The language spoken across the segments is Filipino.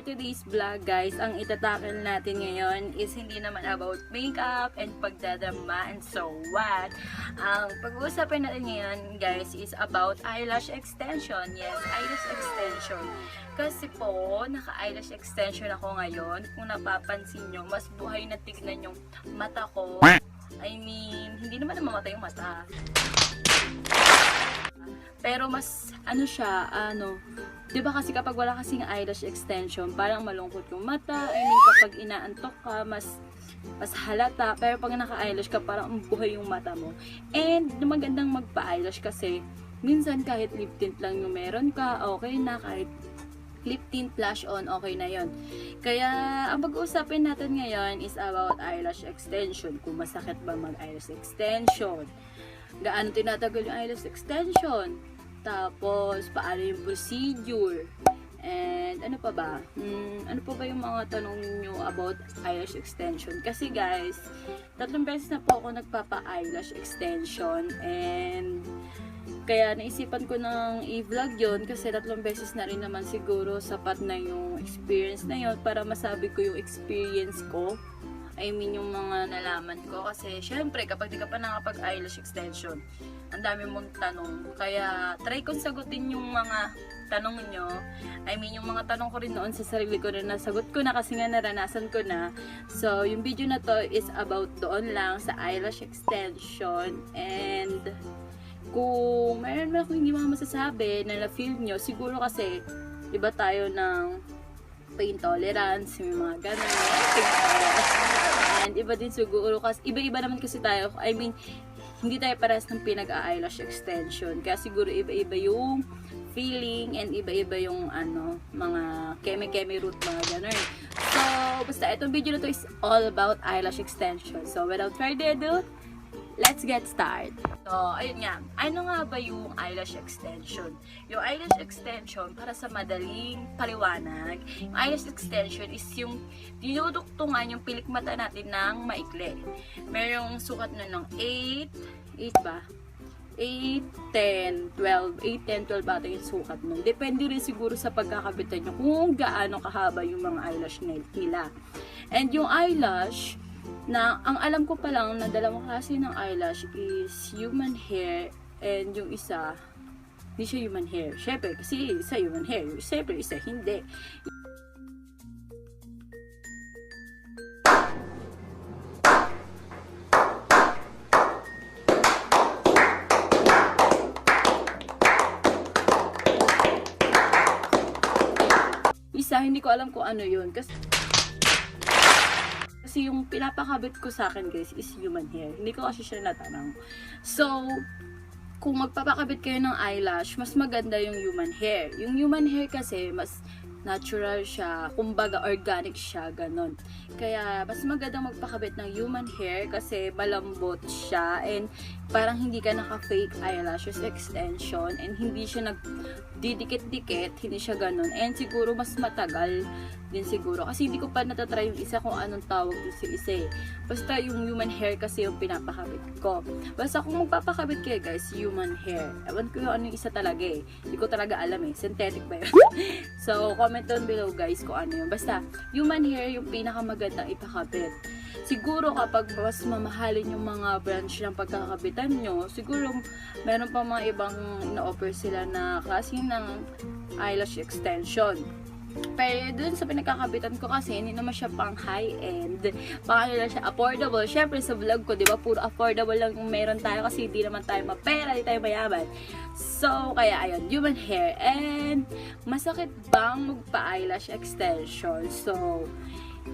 today's vlog guys, ang itatakil natin ngayon is hindi naman about makeup and pagdadrama and so what. Ang pag-uusapan natin ngayon guys is about eyelash extension. Yes, eyelash extension. Kasi po, naka-eyelash extension ako ngayon. Kung napapansin nyo, mas buhay na tignan yung mata ko. I mean, hindi naman namamatay yung mata. Pero mas, diba kasi kapag wala kasing eyelash extension, parang malungkot yung mata. I mean, kapag inaantok ka, mas halata. Pero pag naka-eyelash ka, parang buhay yung mata mo. And, magandang magpa-eyelash kasi, minsan kahit lip tint lang yung meron ka, okay na. Kahit lip tint, blush on, okay na yon. Kaya, ang pag-uusapin natin ngayon is about eyelash extension. Kung masakit ba mag-eyelash extension. Gaano tinatagal yung eyelash extension. Tapos, paano yung procedure. And, ano pa ba? Ano pa ba yung mga tanong nyo about eyelash extension? Kasi guys, 3 beses na po ako nagpapa-eyelash extension. And, kaya naisipan ko ng i-vlog yon kasi 3 beses na rin naman siguro sapat na yung experience na yon para masabi ko yung experience ko. I mean, yung mga nalaman ko. Kasi, syempre, kapag di ka pa nakapag-eyelash extension, ang dami mong tanong. Kaya, try kong sagutin yung mga tanong nyo. I mean, yung mga tanong ko rin noon sa sarili ko na nasagot ko na kasi nga naranasan ko na. So, yung video na to is about doon lang sa eyelash extension. And, kung mayroon man ako hindi mga masasabi na na-feel nyo, siguro kasi, iba tayo ng pain tolerance, may mga ganun. And iba din siguro kasi, iba-iba naman kasi tayo. I mean, hindi tayo parehas ng pinag-eyelash extension. Kaya siguro iba-iba yung feeling and iba-iba yung mga keme-keme root, mga ganun. So, basta itong video na to is all about eyelash extension. So, without further ado, let's get started. So, ayun nga. Ano nga ba yung eyelash extension? Yung eyelash extension, para sa madaling paliwanag, yung eyelash extension is yung dinuduktungan yung pilik mata natin ng maikli. Merong sukat nun ng 8 ba? 8, 10, 12 ata yung sukat nun. Depende rin siguro sa pagkakabitan nyo kung gaano kahaba yung mga eyelash nila. And yung eyelash, na ang alam ko pa lang na dalawang klase ng eyelash is human hair and yung isa hindi siya human hair. Syempre kasi isa human hair, syempre isa hindi. Isa hindi ko alam kung ano yun kasi yung pinapakabit ko sa akin guys is human hair. Hindi ko kasi siya natanong. So, kung magpapakabit kayo ng eyelash, mas maganda yung human hair. Yung human hair kasi mas natural siya, kumbaga organic siya, ganon. Kaya, mas maganda magpakabit ng human hair kasi malambot siya and parang hindi ka naka-fake eyelashes extension and hindi siya nagdidikit-dikit, hindi siya ganon. And siguro mas matagal din siguro. Kasi hindi ko pa natatry yung isa kung anong tawag yung isa eh. Basta yung human hair kasi yung pinapakabit ko. Basta kung magpapakabit kayo guys, human hair. Ewan ko yung ano yung isa talaga eh. Hindi ko talaga alam eh. Synthetic ba yun? So, comment down below guys kung ano yun. Basta, human hair yung pinakamagandang ipakabit. Siguro kapag mas mamahalin yung mga branch ng pagkakabitan nyo, siguro meron pa mga ibang ina-offer sila na klase ng eyelash extension. Pero dun sa pinagkakabitan ko kasi, hindi naman siya pang high-end. Pang lang siya, affordable. Syempre sa vlog ko, di ba, puro affordable lang yung meron tayo kasi hindi naman tayo mapera, hindi tayo mayaman. So, kaya ayun, human hair. And, masakit bang magpa-eyelash extension? So,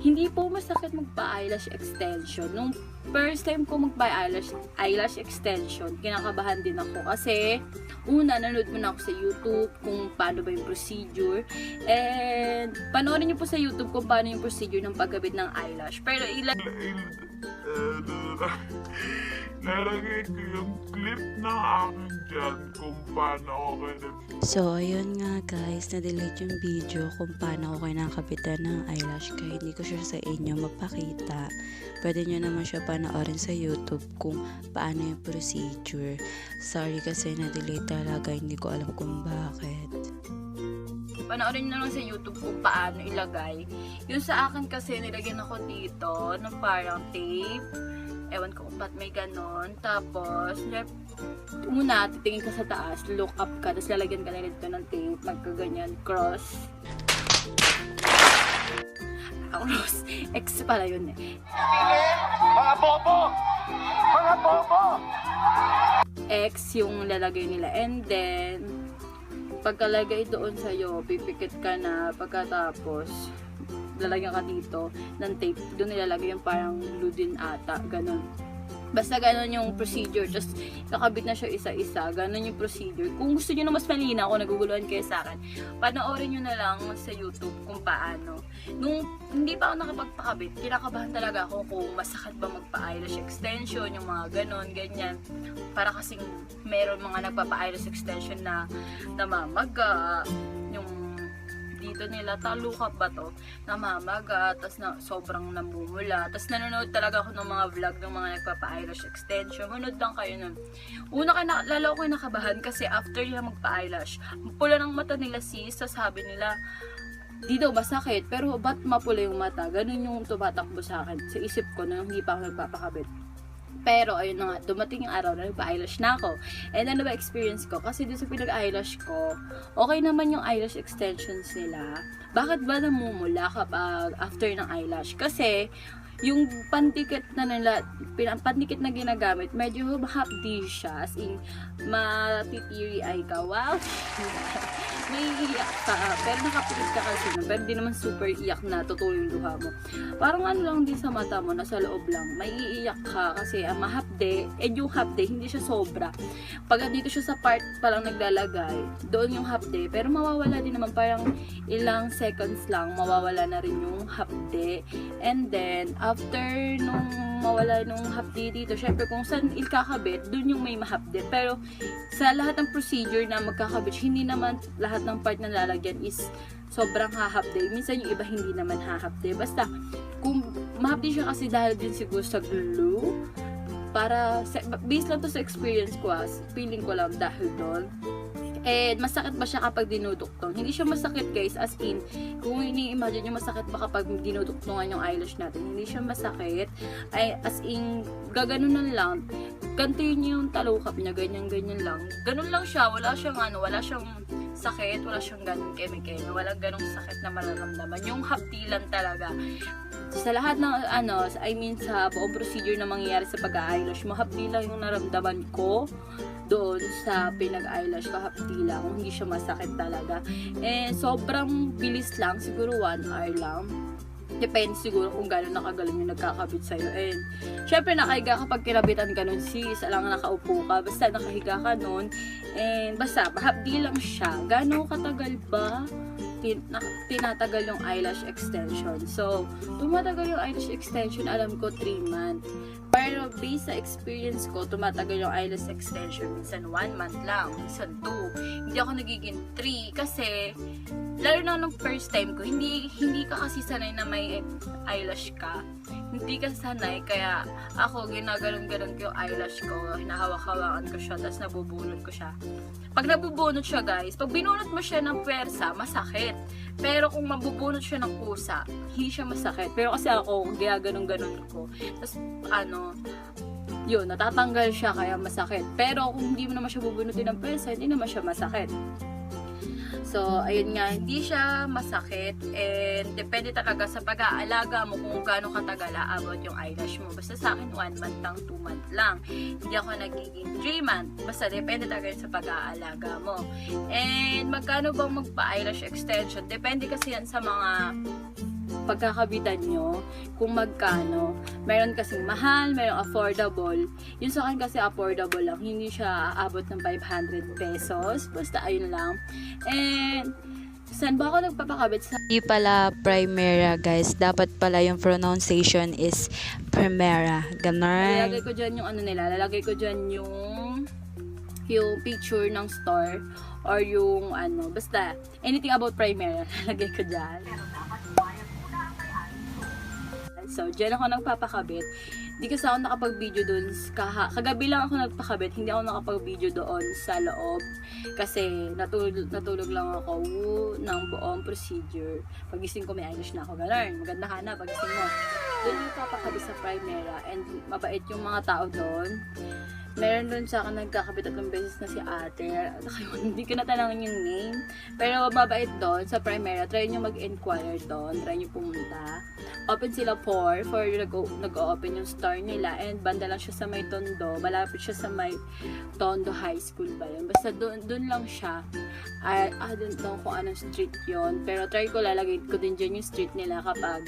hindi po masakit magpa-eyelash extension. Nung first time ko magpa-eyelash extension, kinakabahan din ako kasi una, nanood muna ako sa YouTube kung paano ba yung procedure. And panoorin niyo po sa YouTube kung paano yung procedure ng pagkabit ng eyelash. Pero nalagay ko yung clip ng akin dyan kung paano ako So, ayun nga guys, na-delete yung video kung paano ako kinakabitan ng eyelash kaya hindi ko siya sa inyo mapakita. Pwede nyo naman siya panoorin sa YouTube kung paano yung procedure. Sorry kasi na-delete talaga, hindi ko alam kung bakit. Panoorin nyo na lang sa YouTube kung paano ilagay. Yung sa akin kasi, nilagyan ako dito ng parang tape. Ewan ko kung ba't may ganon. Tapos, una, titingin ka sa taas, look up ka, tapos lalagyan ka na dito ng tape, magkaganyan, cross. Cross. X pala yun eh. Mga bobo! Mga bobo! X yung lalagay nila. And then, pagkalagay doon sa'yo, pipikit ka na. Pagkatapos, lalagyan ka dito ng tape. Doon nilalagay yung parang glue din ata. Ganon. Basta ganon yung procedure. Just kakabit na siya isa-isa. Ganon yung procedure. Kung gusto nyo na mas malinaw, kung naguguluhan kayo sa akin, panoorin nyo na lang sa YouTube kung paano. Nung hindi pa ako nakapagpakabit, kinakabahan talaga ako kung masakit ba magpa-eyelash extension, yung mga ganon, ganyan. Para kasing meron mga nagpapa-eyelash extension na namamaga, yung dito nila, talukap ba to, namamaga, tas na, sobrang namumula, tas nanonood talaga ako ng mga vlog ng mga nagpapa-eyelash extension. Manood lang kayo nun. Una lalo ko nakabahan kasi after nila magpa-eyelash, pula ng mata nila sis, sabi nila, di daw masakit, pero ba't mapula yung mata? Ganun yung tumatakbo sa akin. Sa isip ko na hindi pa ako nagpapakabit. Pero, ayun na nga, dumating yung araw na nagpa-eyelash na ako. And ano ba experience ko? Kasi doon sa pinag-eyelash ko, okay naman yung eyelash extensions nila. Bakit ba namumula kapag after ng eyelash? Kasi, yung pandikit na nila, pandikit na ginagamit, medyo hapdi siya. As in, matitiri eye ka. Wow! May iyak ka, pero nakapikit ka kasi nun, pero di naman super iyak na totoo yung luha mo. Parang ano lang din sa mata mo, nasa loob lang. May iiyak ka kasi ang mahapde, yung hapde, hindi siya sobra. Pag dito siya sa part palang naglalagay, doon yung hapde, pero mawawala din naman parang ilang seconds lang, mawawala na rin yung hapde. And then, after nung mawala nung hapde dito, syempre kung saan ikakabit, doon yung may mahapde. Pero sa lahat ng procedure na magkakabit, hindi naman lahat ng part na lalagyan is sobrang hahapde. Minsan yung iba hindi naman hahapde. Basta, kung mahapde siya kasi dahil din siguro sa glue, para, based lang to sa experience ko, feeling ko lang dahil doon. And masakit ba siya kapag dinuduktong? Hindi siya masakit guys, as in, kung ini-imagine nyo masakit ba kapag dinuduktungan yung eyelash natin, hindi siya masakit. Ay, as in, gaganon lang. Ganito yun yung talukap niya, ganyan-ganyan lang. Ganon lang siya, wala siyang sakit, wala siyang ganun keme-keme, walang ganong sakit na mararamdaman. Yung haptilan talaga. Sa lahat ng sa buong procedure na mangyayari sa pag-eyelash mo, hapdi lang yung naramdaman ko doon sa pinag-eyelash ko, hapdi lang, hindi siya masakit talaga. And sobrang bilis lang, siguro 1 hour lang. Depende siguro kung gano'n nakagaling yung nagkakabit sa'yo. And syempre nakahiga kapag kinabitan ka nun sis, alang nakaupo ka, basta nakahiga ka nun. And basta, hapdi lang siya. Gano'n katagal ba tinatagal yung eyelash extension? So, tumatagal yung eyelash extension, alam ko 3 months. Pero based sa experience ko, tumatagal yung eyelash extension. Minsan 1 month lang, minsan 2. Hindi ako nagiging 3 kasi lalo na nung first time ko, hindi ka kasi sanay na may eyelash ka. Hindi ka sanay, kaya ako ginaganon-ganon ko yung eyelash ko, hinahawak-hawakan ko siya, tapos nabubunot ko siya. Pag nabubunot siya guys, pag binunot mo siya ng pwersa, masakit. Pero kung mabubunot siya ng kusa, hindi siya masakit. Pero kasi ako, ginaganon-ganon ko. Tapos yun, natatanggal siya kaya masakit. Pero kung hindi mo naman siya bubunutin ng pwersa, hindi naman siya masakit. So, ayun nga, hindi siya masakit and depende talaga sa pag-aalaga mo kung gaano katagal aabot yung eyelash mo. Basta sa akin, 1 month lang, 2 month lang. Hindi ako nagiging 3 month. Basta depende talaga sa pag-aalaga mo. And magkano bang magpa-eyelash extension? Depende kasi yan sa mga pagkakabitan nyo, kung magkano. Meron kasing mahal, meron affordable. Yung sa akin kasi affordable lang, hindi siya aabot ng 500 pesos. Basta ayun lang. And saan ba ako nagpapakabit? Hindi pala primera guys, dapat pala yung pronunciation is primera. Ganon. Lalagay ko dyan yung lalagay ko dyan yung picture ng store or yung basta anything about primera, lalagay ko dyan. So, dyan ako nagpapakabit. Di kasi ako nakapag-video doon. Kagabi lang ako nagpakabit. Hindi ako nakapag-video doon sa loob. Kasi natulog lang ako ng buong procedure. Pagising ko may eyelash na ako. Ganun. Maganda ka na pagising mo. Doon yung papakabit sa Primera. And mabait yung mga tao doon. Meron doon sa akin nagkakabit 3 beses na si ate. Hindi ko natanangin yung name. Pero mabait doon sa Primera. Try nyo mag-inquire doon. Try nyo pumunta. Open sila 4 nag-open yung store nila. And banda lang siya sa may Tondo. Malapit siya sa may Tondo High School ba yun. Basta doon lang siya. I don't know kung anong street yon. Pero try ko lalagay ko din dyan yung street nila kapag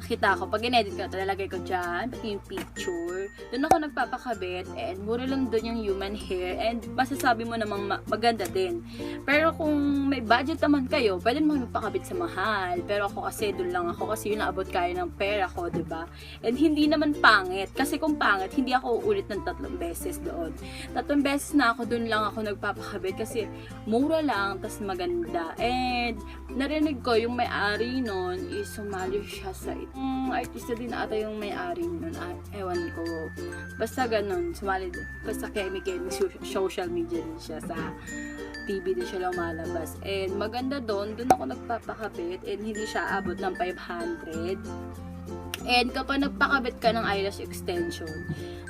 nakita ko, pag in-edit ko, talalagay ko dyan, pati yung picture. Doon ako nagpapakabit, and mura lang doon yung human hair, and masasabi mo namang maganda din. Pero kung may budget naman kayo, pwede naman magpakabit sa mahal. Pero ako kasi, doon lang ako, kasi yun naabot kaya ng pera ko, diba? And hindi naman pangit, kasi kung pangit, hindi ako uulit ng 3 beses doon. 3 beses na ako, doon lang ako nagpapakabit, kasi mura lang, tas maganda. And narinig ko, yung may-ari nun, is sumali siya sa artista din ata yung may-ari nun. Ewan ko. Basta ganun. Sumali din. Basta kemi social media din siya. Sa TV din siya lumalabas. And maganda doon ako nagpapakabit. And hindi siya abot ng 500. And kapag nagpakabit ka ng eyelash extension,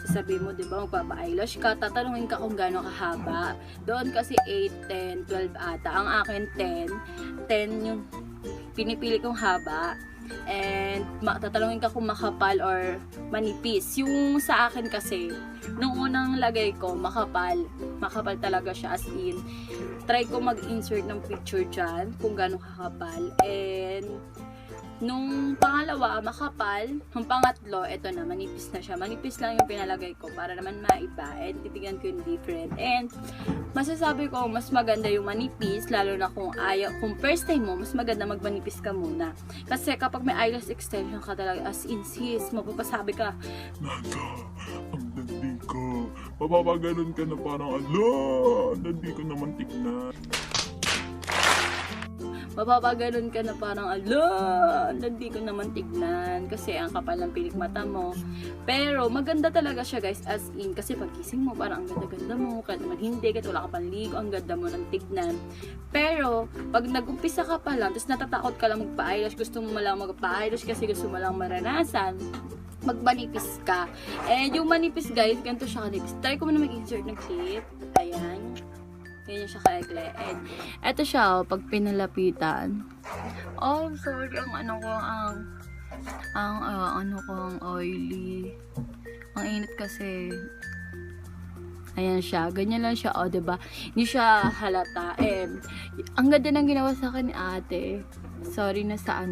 sasabihin mo, diba, magpapa-eyelash ka, tatanungin ka kung gaano kahaba. Doon kasi 8, 10, 12 ata. Ang akin 10 yung pinipili kong haba. And tatanungin ka kung makapal or manipis. Yung sa akin kasi, nung unang lagay ko, makapal talaga siya, as in try ko mag-insert ng picture dyan kung gaano kakapal. And nung pangalawa, makapal. Nung pangatlo, eto na, manipis na siya. Manipis lang yung pinalagay ko para naman maiba. And titignan ko yung different. And masasabi ko, mas maganda yung manipis, lalo na kung first time mo, mas maganda magmanipis ka muna. Kasi kapag may eyelash extension ka talaga, as in sis, mapapasabi ka, Nasa, ang dandi ko. Mapapaganon ka na parang, ala, ang dandi ko naman tignan. mapapaganon ka na parang, ala, hindi ko naman tignan kasi ang kapal ng pilik mata mo. Pero maganda talaga siya guys, as in, kasi pagising mo parang ang ganda-ganda mo, kahit naman hindi, kahit wala ka pang ligo, ang ganda mo ng tignan. Pero pag nag-umpisa ka pa lang, tapos natatakot ka lang magpa-eyelash, gusto mo lang magpa-eyelash kasi gusto mo lang maranasan, magmanipis ka. And yung manipis guys, ganito siya kanipis. Try ko muna mag-insert ng clip. Ayan. Ganyan siya ka-ekle. And eto siya, oh, pag pinalapitan. Oh, sorry, ang oily. Ang init kasi. Ayan siya. Ganyan lang siya, oh, diba? Hindi siya halata. And ang ganda ng ginawa sa akin ni ate. Sorry na sa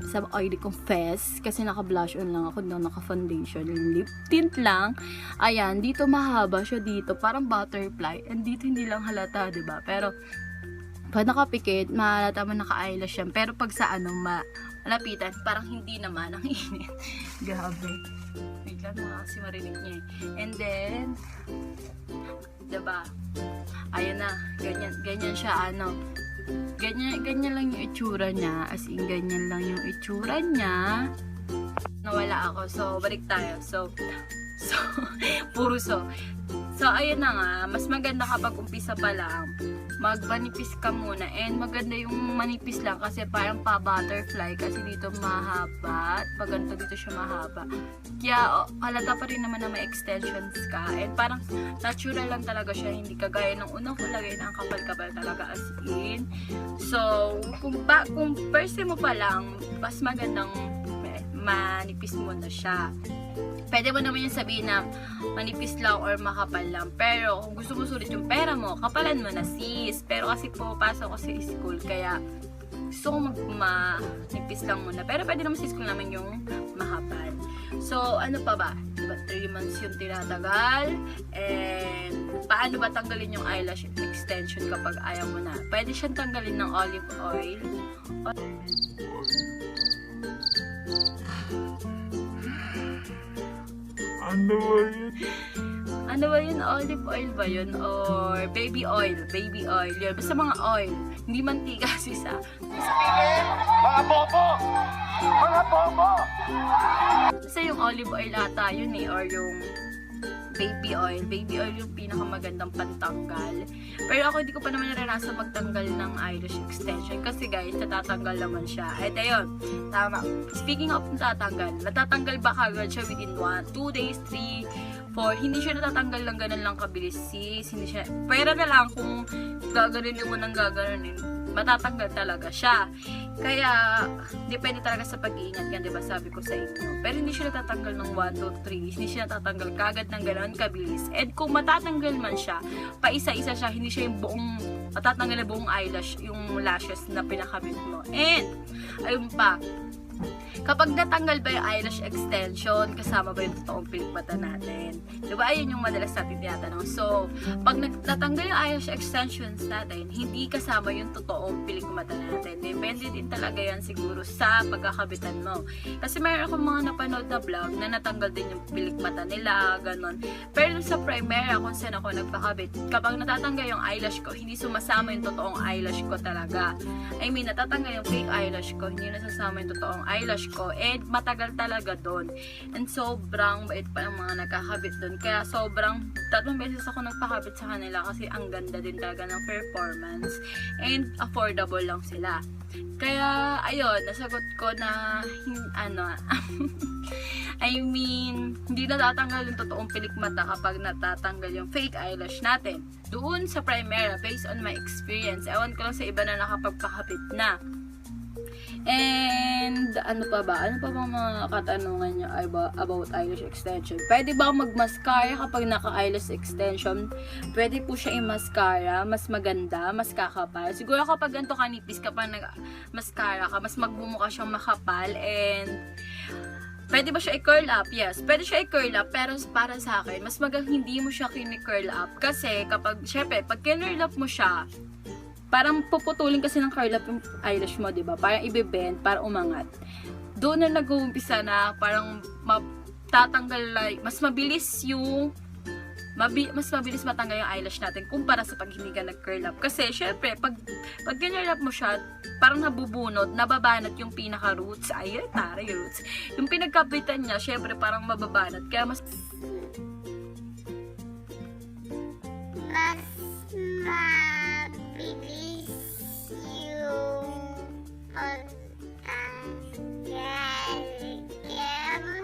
sa oily kong face kasi naka-blush on lang ako, naka-foundation, lip tint lang. Ayan, dito mahaba siya dito, parang butterfly, and dito hindi lang halata, 'di ba? Pero pag nakapikit, mahalata mo naka-eyelash yan. Pero pag sa malapitan, parang hindi naman, ang init. Grabe. Wait lang, kasi marinig niya eh. And then, 'di ba? Ayan na, ganyan siya ganyan lang yung itsura niya, as in ganyan lang yung itsura niya. Nawala ako, so balik tayo. So puro so ayun na nga, mas maganda kapag umpisa pa lang magmanipis ka muna, and maganda yung manipis lang kasi parang pa-butterfly kasi dito mahaba, pag ganito dito siya mahaba, kaya halata pa rin naman na may extensions ka, and parang natural lang talaga siya, hindi kagaya ng unang kulagay na ang kapal-kapal talaga, as in. So kung first time mo pa lang, mas magandang manipis mo na siya. Pwede mo naman yung sabihin na manipis lang or makapal lang. Pero kung gusto mo sulit yung pera mo, kapalan mo na sis. Pero kasi pumapasok ko sa school, kaya gusto ko manipis lang muna. Pero pwede naman sa school naman yung makapal. So ano pa ba? Diba 3 months yung tinatagal? And paano ba tanggalin yung eyelash extension kapag ayaw mo na? Pwede siyang tanggalin ng olive oil. Ano ba yun? Ano ba yun? Olive oil ba yun? Or baby oil? Baby oil. Yun. Basta mga oil. Hindi mantika sis ah. Mga bobo! Mga Mga bobo! Kasi yung olive oil ata yun eh, or yung baby oil. Baby oil yung pinakamagandang pantanggal. Pero ako hindi ko pa naman naranasan magtanggal ng eyelash extension. Kasi guys, natatanggal naman siya. At ayun, tama. Speaking of natatanggal ba kagad siya within 1, 2 days, 3, 4. Hindi siya natatanggal lang ganun lang kabilis, sis. Hindi siya, pera na lang kung gaganunin mo ng gaganunin. Matatanggal talaga siya. Kaya, depende talaga sa pag-iingat yan, diba? Sabi ko sa inyo. Pero hindi siya natatanggal ng 1, 2, 3. Hindi siya natatanggal kagad ng gano'n kabilis. And kung matatanggal man siya, paisa-isa siya, hindi siya yung buong, matatanggal na buong eyelash, yung lashes na pinakabit mo. And, ayun pa, kapag natanggal ba yung eyelash extension, kasama ba yung totoong pilik mata natin? Diba? Ayun yung madalas natin tinatanong. So, pag natanggal yung eyelash extensions natin, hindi kasama yung totoong pilik mata natin. Depende din talaga yan siguro sa pagkakabitan mo. Kasi mayroon akong mga napanood na vlog na natanggal din yung pilik mata nila, ganon. Pero sa primera, kung saan ako nagpakabit, kapag natatanggal yung eyelash ko, hindi sumasama yung totoong eyelash ko talaga. I mean, natatanggal yung fake eyelash ko, hindi nasasama yung totoong eyelash ko, and matagal talaga doon. And sobrang bait pa ng mga nakakabit doon. Kaya sobrang 3 beses ako nagpakabit sa kanila kasi ang ganda din talaga ng performance and affordable lang sila. Kaya ayun, nasagot ko na I mean, hindi natatanggal yung totoong pilik mata kapag natatanggal yung fake eyelash natin. Doon sa primera, based on my experience, ewan ko lang sa iba na nakapagpakabit na. And, ano pa bang mga katanungan nyo about eyelash extension? Pwede ba mag-mascara kapag naka-eyelash extension? Pwede po siya i-mascara, mas maganda, mas kakapal. Siguro kapag ganito kanipis, kapag nag-mascara ka, mas magbumuka siyang makapal. And, pwede ba siya i-curl up? Yes, pwede siya i-curl up. Pero para sa akin, mas hindi mo siya kini-curl up. Kasi kapag, syempre, pag kinurl up mo siya, parang puputulin kasi ng curl up yung eyelash mo, diba? Parang ibibend para umangat. Doon na nag-uumpisa na parang matatanggal, like, mas mabilis matanggal yung eyelash natin kumpara sa pag hindi ka nag-curl up. Kasi, syempre, pag curl up mo siya, parang nabubunot, nababanat yung pinaka-roots. Ayun, taray, roots. Yung pinagkapitan niya, syempre, parang mababanat. Kaya mas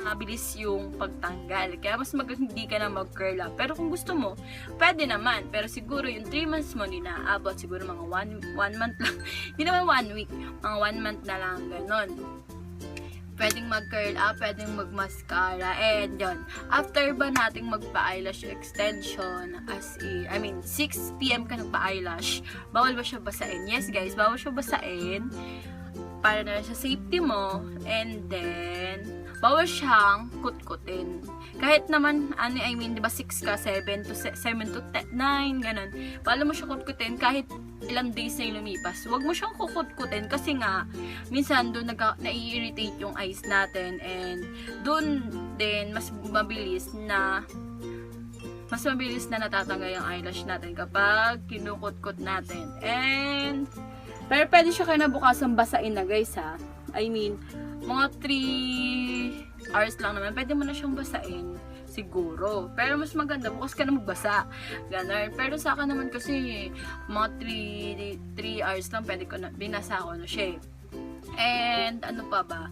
mabilis yung pagtanggal. Kaya mas hindi ka na mag-curl up. Pero kung gusto mo, pwede naman. Pero siguro yung 3 months mo din naabot. Siguro mga 1 month lang. Hindi naman 1 week. Mga 1 month na lang. Ganon. Pwedeng mag-curl up, pwedeng mag-mascara. And yun. After ba nating magpa-eyelash extension, 6 PM ka nagpa-eyelash, bawal ba siya basain? Yes guys, bawal siya basain. Para na sa safety mo. And then, bawal siyang kutkutin. Kahit naman, diba 6 ka, 7 to 9, ganun. Bawal mo siya kutkutin kahit ilang days na yung lumipas. Huwag mo siyang kukutkutin kasi nga, minsan doon nai-irritate yung eyes natin, and doon din mas mabilis na natatanggal yung eyelash natin kapag kinukutkot natin. And, pero pwede siya kinabukasan basain na guys ha. I mean, mga 3 hours lang naman, pwede mo na siyang basain. Siguro. Pero mas maganda, bukas ka na magbasa. Ganun. Pero sa akin naman kasi, mga 3 hours lang, pwede ko na, binasa ko na siya. And, ano pa ba?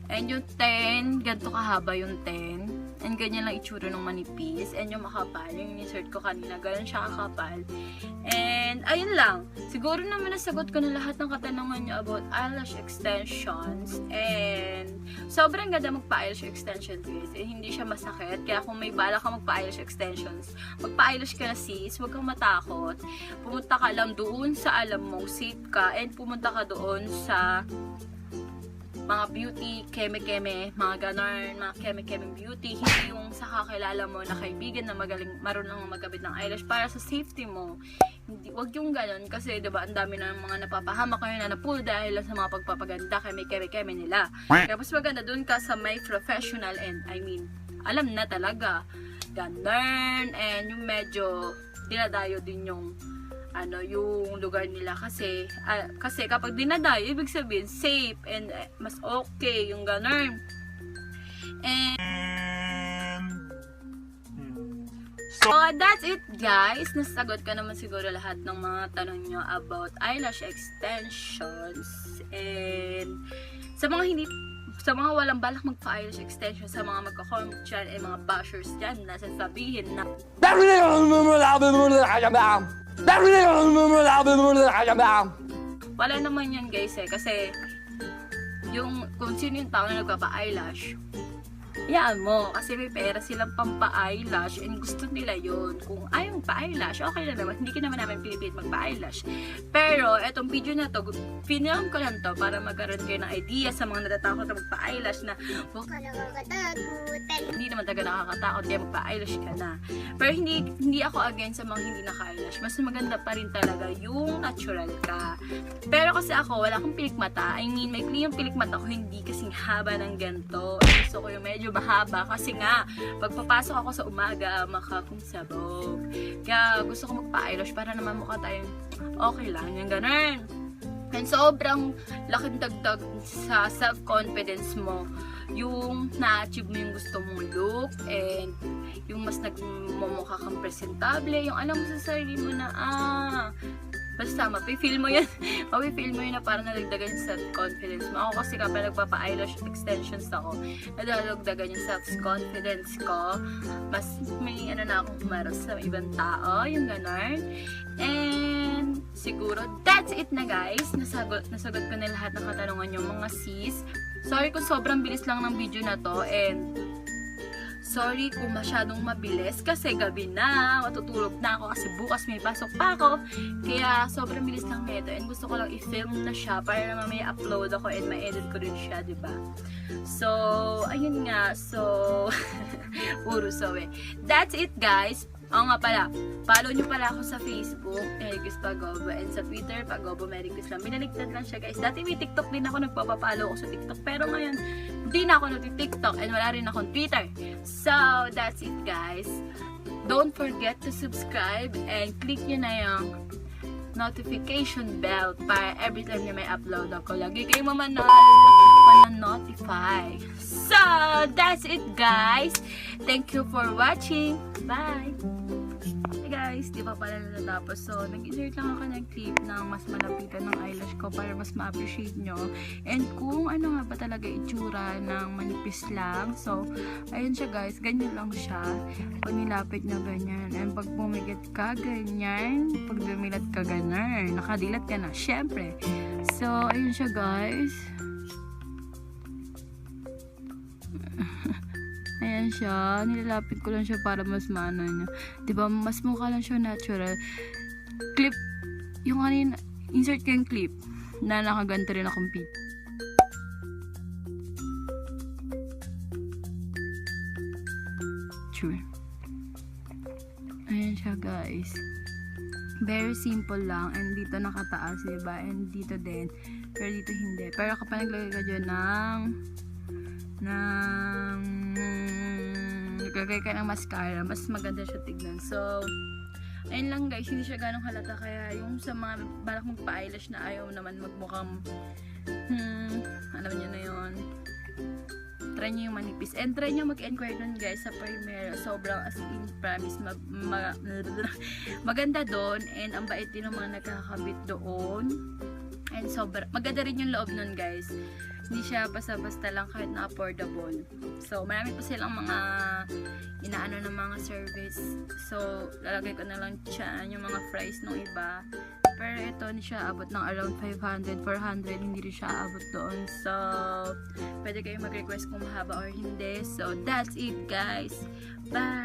And yung 10, ganito kahaba yung 10. And ganyan lang itsura ng manipis. And yung makapal, yung insert ko kanina, ganun siya kakapal. And, ayun lang. Siguro naman nasagot ko na lahat ng katanungan nyo about eyelash extensions. And, sobrang ganda magpa-eyelash extension guys. Eh, hindi siya masakit. Kaya kung may bala ka magpa-eyelash extensions, magpa-eyelash ka na sis, huwag kang matakot. Pumunta ka lang doon sa alam mong safe ka. And pumunta ka doon sa mga beauty, keme-keme, mga ganon, mga keme-keme beauty, hindi yung sa kakilala mo na kaibigan na marunong magkabit ng eyelash para sa safety mo. Hindi, wag yung ganon kasi diba ang dami na mga napapahamak kayo na napull dahil sa mga pagpapaganda keme-keme nila. Kaya mas maganda dun ka sa may professional and alam na talaga. Ganon, and yung medyo dinadayo din yung yung lugar nila kasi kapag dinadayo, ibig sabihin safe and mas okay yung ganun. So that's it guys. Nasagot ko naman siguro lahat ng mga tanong nyo about eyelash extensions. And sa mga walang balak magpa-eyelash extension, sa mga magko-comment dyan, mga bashers dyan, nasasabihin na wala naman yan guys kasi kung sino yung tao na nagpapa-eyelash, yan mo, kasi may pera silang pampa-eyelash and gusto nila yun. Kung ayaw magpa-eyelash, okay na naman. Hindi ka naman namin pinipilit magpa-eyelash. Pero, etong video na to, pinilm ko lang to para magkaroon kayo ng idea sa mga natatakot na magpa-eyelash na hindi naman talaga nakakatakot kaya magpa-eyelash ka na. Pero hindi ako against sa mga hindi naka-eyelash. Mas maganda pa rin talaga yung natural ka. Pero kasi ako, wala akong pilikmata. I mean, may yung pilikmata ko hindi kasing haba ng ganito. Gusto ko yung medyo mahaba kasi nga pagpapasok ako sa umaga makakumsabog. Kaya gusto ko magpa-eyelash para naman mukha tayong okay lang yung ganun. And sobrang laking dagdag sa self-confidence mo yung na-achieve mo yung gusto mong look and yung mas nagmumukha kang presentable, yung alam mo sa sarili mo na basta mapifeel mo yan mapifeel mo yun na parang nadagdagan yung self-confidence mo. Ako kasi kapag nagpapa-eyelash extensions ako, nadagdagan yung self-confidence ko, mas may na akong humarap sa ibang tao, yung ganon. And siguro that's it na guys. Nasagot ko na lahat ng katanungan yung mga sis. Sorry kung sobrang bilis lang ng video na to and sorry kung masyadong mabilis kasi gabi na, matutulog na ako kasi bukas may pasok pa ako. Kaya sobrang bilis lang nito and gusto ko lang i-film na siya para naman may upload ako and ma-edit ko rin siya, diba? So, ayun nga. So, puro that's it guys. Oo nga pala, follow nyo pala ako sa Facebook, Cris Pagobo, and sa Twitter, Pagobo, Cris lang. Binaligtad lang siya guys. Dati may TikTok din ako, nagpapapalo ako sa TikTok, pero ngayon, hindi na ako nag-TikTok and wala rin akong Twitter. So, that's it guys. Don't forget to subscribe and click nyo na yung notification bell para every time na may upload ako, lagi kayo notify. So, that's it guys. Thank you for watching. Bye! Hey guys, di pa pala natapos. So, nag-insert lang ako ng clip ng mas malapitan ng eyelash ko para mas ma-appreciate nyo. And kung ano nga ba talaga itsura ng manipis lang. So, ayun siya guys. Ganyan lang siya. Pag nilapit nyo ganyan. And pag pumikit ka, ganyan. Pag dumilat ka, ganyan. Nakadilat ka na. Syempre. So, ayun siya guys. Ayan siya. Nilalapit ko lang siya para mas maano niya. Diba? Mas mukha lang siya natural. Clip. Yung kanina, insert ko yung clip na nakaganto rin akong picture. Ayan siya guys. Very simple lang. And dito nakataas, diba? And dito din. Pero dito hindi. Pero kapag naglagay ka dyan naglagay ka ng mascara, mas maganda siya tignan. So, ayun lang guys, hindi siya ganong halata. Kaya yung sa mga balak magpa-eyelash na ayaw naman magmukhang alam niyo na yun, try nyo yung manipis. And try nyo mag-enquire dun guys sa Primera. Sobrang as in promise maganda doon. And ang bait din ng mga nakakabit doon. And sobrang maganda rin yung loob nun guys. Hindi siya basta-basta lang kahit na affordable. So, marami pa silang mga inaano ng mga service. So, lalagay ko na lang siya yung mga price ng iba. Pero ito, hindi siya abot ng around 500, 400. Hindi rin siya abot doon. So, pwede kayo mag-request kung mahaba or hindi. So, that's it guys. Bye!